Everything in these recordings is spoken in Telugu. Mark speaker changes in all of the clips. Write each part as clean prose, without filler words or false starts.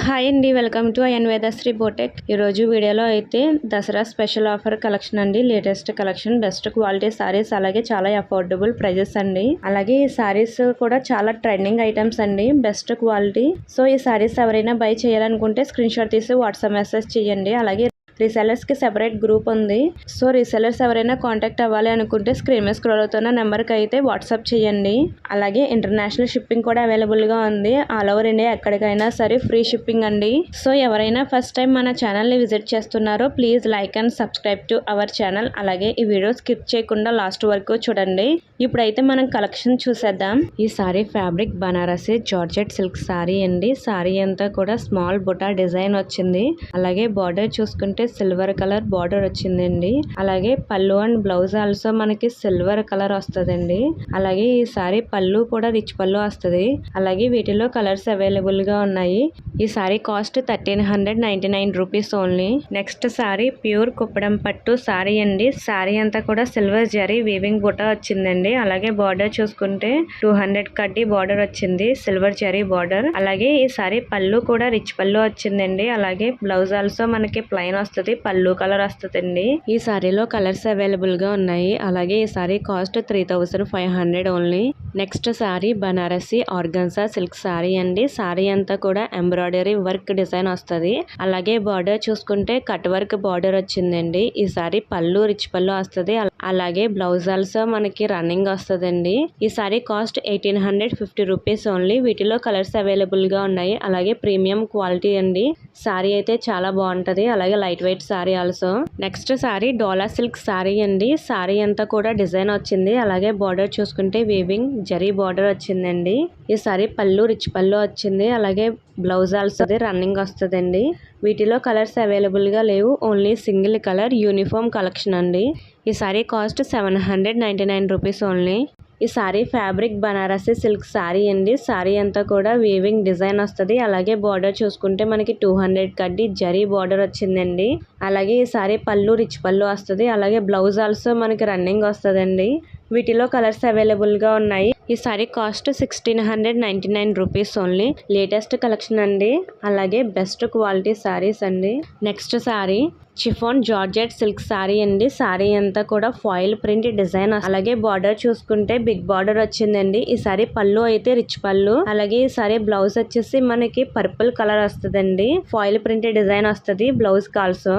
Speaker 1: హాయ్ అండి, వెల్కమ్ టు అయన్ వేదశ్రీ బోటెక్. ఈరోజు వీడియోలో అయితే దసరా స్పెషల్ ఆఫర్ కలెక్షన్ అండి. Latest collection, best quality saris, అలాగే చాలా అఫోర్డబుల్ ప్రైజెస్ అండి. అలాగే ఈ సారీస్ కూడా చాలా ట్రెండింగ్ ఐటమ్స్ అండి, బెస్ట్ క్వాలిటీ. సో ఈ సారీస్ ఎవరైనా బై చేయాలనుకుంటే స్క్రీన్ షాట్ తీసి వాట్సాప్ మెసేజ్ చేయండి. అలాగే రీసెలర్స్ కి సెపరేట్ గ్రూప్ ఉంది. సో రీసెలర్స్ ఎవరైనా కాంటాక్ట్ అవ్వాలి అనుకుంటే స్క్రీన్ మీద స్క్రోల్ అవుతున్న నెంబర్కి అయితే వాట్సాప్ చేయండి. అలాగే ఇంటర్నేషనల్ షిప్పింగ్ కూడా అవైలబుల్ గా ఉంది. ఆల్ ఓవర్ ఇండియా ఎక్కడికైనా సరే ఫ్రీ షిప్పింగ్ అండి. సో ఎవరైనా ఫస్ట్ టైం మన ఛానల్ ని విజిట్ చేస్తున్నారో please like and subscribe to our channel. అలాగే ఈ వీడియో స్కిప్ చేయకుండా లాస్ట్ వరకు చూడండి. ఇప్పుడైతే మనం కలెక్షన్ చూసేద్దాం. ఈ sorry fabric Banarasi georgette silk sari అండి. సారీ అంతా కూడా స్మాల్ బుటా డిజైన్ వచ్చింది. అలాగే బార్డర్ చూసుకుంటే సిల్వర్ కలర్ బార్డర్ వచ్చిందండి. అలాగే పళ్ళు అండ్ బ్లౌజ్ ఆల్సో మనకి సిల్వర్ కలర్ వస్తుందండి. అలాగే ఈ సారీ పళ్ళు కూడా రిచ్ పళ్ళు వస్తుంది. అలాగే వీటిలో కలర్స్ అవైలబుల్ గా ఉన్నాయి. ఈ sorry cost 1399 rupees only. Next sorry pure Kuppadam పట్టు సారీ అండి. సారీ అంతా కూడా సిల్వర్ జరీ వీవింగ్ బుటా వచ్చిందండి. అలాగే బార్డర్ చూసుకుంటే 200 కడ్డీ బార్డర్ వచ్చింది, సిల్వర్ జరీ బార్డర్. అలాగే ఈ సారీ పళ్ళు కూడా రిచ్ పళ్ళు వచ్చిందండి. అలాగే బ్లౌజ్ ఆల్సో మనకి ప్లెయిన్ వస్తుంది, పళ్ళు కలర్ వస్తుందండి. ఈ సారీలో కలర్స్ అవైలబుల్ గా ఉన్నాయి. అలాగే ఈ sorry cost 3500 only. Next sorry Banarasi organza silk sari అండి. సారీ అంతా కూడా ఎంబ్రాయిడరీ వర్క్ డిజైన్ వస్తుంది. అలాగే బార్డర్ చూసుకుంటే కట్ వర్క్ బార్డర్ వచ్చిందండి. ఈ సారీ పళ్ళు రిచ్ పళ్ళు వస్తుంది. అలాగే బ్లౌజ్ ఆల్సో మనకి రన్నింగ్ వస్తుందండి. ఈ సారీ కాస్ట్ 1850 రూపీస్ ఓన్లీ. వీటిలో కలర్స్ అవైలబుల్ గా ఉన్నాయి. అలాగే ప్రీమియం క్వాలిటీ అండి. సారీ అయితే చాలా బాగుంటది. అలాగే light weight sari also. Next sari Dola silk sari అండి. సారీ అంతా కూడా డిజైన్ వచ్చింది. అలాగే బార్డర్ చూసుకుంటే వీవింగ్ జరీ బార్డర్ వచ్చిందండి. ఈ సారీ పళ్ళు రిచ్ పళ్ళు వచ్చింది. అలాగే బ్లౌజ్ ఆల్సో రన్నింగ్ వస్తుందండి. వీటిలో కలర్స్ అవైలబుల్ గా లేవు, only single colour uniform collection అండి. ఈ సారీ కాస్ట్ 799 రూపీస్ ఓన్లీ. ఈ sorry fabric Banarasi silk sari అండి. సారీ అంతా కూడా వీవింగ్ డిజైన్ వస్తుంది. అలాగే బార్డర్ చూసుకుంటే మనకి 200 కడ్డీ జరీ బార్డర్ వచ్చిందండి. అలాగే ఈ సారీ పళ్ళు రిచ్ పళ్ళు వస్తుంది. అలాగే బ్లౌజ్ ఆల్సో మనకి రన్నింగ్ వస్తుందండి. వీటిలో కలర్స్ అవైలబుల్ గా ఉన్నాయి. ఈ sorry cost 1699 rupees only. Latest collection అండి. అలాగే బెస్ట్ క్వాలిటీ సారీస్ అండి. Next sorry chiffon georgette silk sari అండి. సారీ అంతా కూడా ఫాయిల్ ప్రింట్ డిజైన్, అలాగే బార్డర్ చూసుకుంటే బిగ్ బార్డర్ వచ్చిందండి. ఈ సారీ పళ్ళు అయితే రిచ్ పళ్ళు. అలాగే ఈ సారీ బ్లౌజ్ వచ్చేసి మనకి పర్పుల్ కలర్ వస్తుందండి. ఫాయిల్ ప్రింట్ డిజైన్ వస్తుంది బ్లౌజ్ ఆల్సో.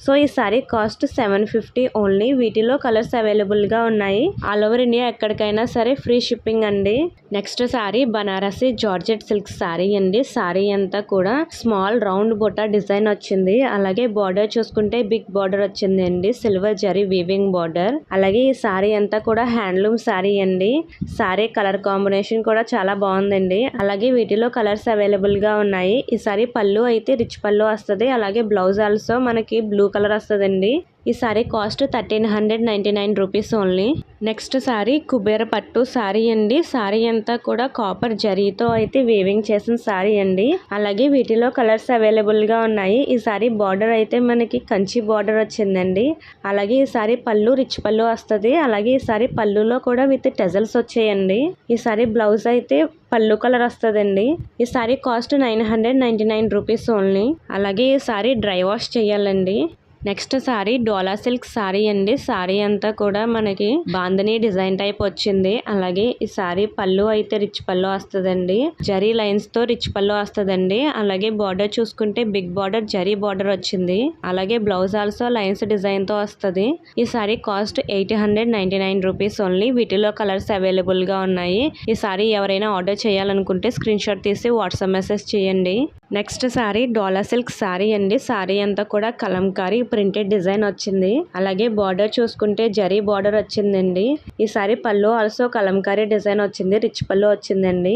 Speaker 1: సో ఈ సారీ కాస్ట్ 750 ఓన్లీ. వీటిలో కలర్స్ అవైలబుల్ గా ఉన్నాయి. ఆల్ ఓవర్ ఇండియా ఎక్కడికైనా సరే ఫ్రీ షిప్పింగ్ అండి. Next sorry Banarasi georgette silk sari అండి. సారీ అంతా కూడా స్మాల్ రౌండ్ బుటా డిజైన్ వచ్చింది. అలాగే బార్డర్ చూసుకుంటే బిగ్ బార్డర్ వచ్చింది అండి, సిల్వర్ జరీ వీవింగ్ బార్డర్. అలాగే ఈ సారీ అంతా కూడా హ్యాండ్లూమ్ సారీ అండి. సారీ కలర్ కాంబినేషన్ కూడా చాలా బాగుందండి. అలాగే వీటిలో కలర్స్ అవైలబుల్ గా ఉన్నాయి. ఈ సారీ పళ్ళు అయితే రిచ్ పళ్ళు వస్తుంది. అలాగే బ్లౌజ్ ఆల్సో మనకి బ్లూ కలర్ వస్తుందండి. ఈ sorry cost 1399 rupees only. Next sorry Kubera పట్టు సారీ అండి. సారీ అంతా కూడా కాపర్ జరీతో అయితే వీవింగ్ చేసిన సారీ అండి. అలాగే వీటిలో కలర్స్ అవైలబుల్ గా ఉన్నాయి. ఈ సారీ బార్డర్ అయితే మనకి కంచి బార్డర్ వచ్చిందండి. అలాగే ఈ సారీ పళ్ళు రిచ్ పళ్ళు వస్తుంది. అలాగే ఈ సారీ పళ్ళులో కూడా విత్ టెజల్స్ వచ్చాయండి. ఈ సారీ బ్లౌజ్ అయితే పళ్ళు కలర్ వస్తుందండి. ఈ సారీ కాస్ట్ 999 రూపీస్ ఓన్లీ. అలాగే ఈ సారీ డ్రై వాష్ చేయాలండి. నెక్స్ట్ సారీ డోలా సిల్క్ సారీ అండి. సారీ అంతా కూడా మనకి బాందని డిజైన్ టైప్ వచ్చింది. అలాగే ఈ సారీ పళ్ళు అయితే రిచ్ పళ్ళు వస్తుందండి. జరీ లైన్స్ తో రిచ్ పళ్ళు వస్తుందండి. అలాగే బార్డర్ చూసుకుంటే బిగ్ బార్డర్ జరీ బార్డర్ వచ్చింది. అలాగే బ్లౌజ్ ఆల్సో లైన్స్ డిజైన్ తో వస్తుంది. ఈ సారీ కాస్ట్ 899 రూపీస్ ఓన్లీ. వీటిలో కలర్స్ అవైలబుల్ గా ఉన్నాయి. ఈ సారీ ఎవరైనా ఆర్డర్ చేయాలనుకుంటే స్క్రీన్ షాట్ తీసి వాట్సాప్ మెసేజ్ చేయండి. నెక్స్ట్ సారీ డోలా సిల్క్ సారీ అండి. సారీ అంతా కూడా కలంకారీ ప్రింటెడ్ డిజైన్ వచ్చింది. అలాగే బార్డర్ చూసుకుంటే జరీ బార్డర్ వచ్చిందండి. ఈ సారీ పళ్ళు ఆల్సో కలంకారీ డిజైన్ వచ్చింది, రిచ్ పళ్ళు వచ్చిందండి.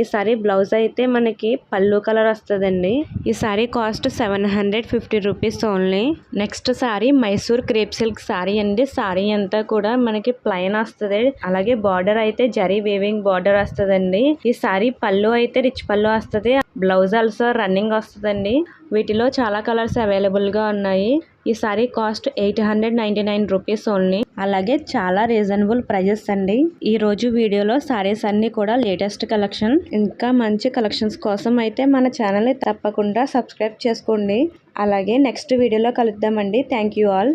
Speaker 1: ఈ సారీ బ్లౌజ్ అయితే మనకి పళ్ళు కలర్ వస్తుందండి. ఈ sorry cost 750 rupees only. Next sorry Mysore crepe silk sari అండి. సారీ అంతా కూడా మనకి ప్లెయిన్ వస్తుంది. అలాగే బార్డర్ అయితే జరీ వీవింగ్ బార్డర్ వస్తుందండి. ఈ సారీ పళ్ళు అయితే రిచ్ పళ్ళు వస్తుంది. బ్లౌజ్ ఆల్సో రన్నింగ్ వస్తుందండి. వీటిలో చాలా కలర్స్ అవైలబుల్ గా ఉన్నాయి. ఈ సారీ కాస్ట్ 899 రూపీస్ ఓన్లీ. అలాగే చాలా రీజనబుల్ ప్రైజెస్ అండి. ఈ రోజు వీడియోలో సారీస్ అన్ని కూడా లేటెస్ట్ కలెక్షన్. ఇంకా మంచి కలెక్షన్స్ కోసం అయితే మన ఛానల్ ని తప్పకుండా సబ్స్క్రైబ్ చేసుకోండి. అలాగే నెక్స్ట్ వీడియోలో కలుద్దామండి. Thank you all.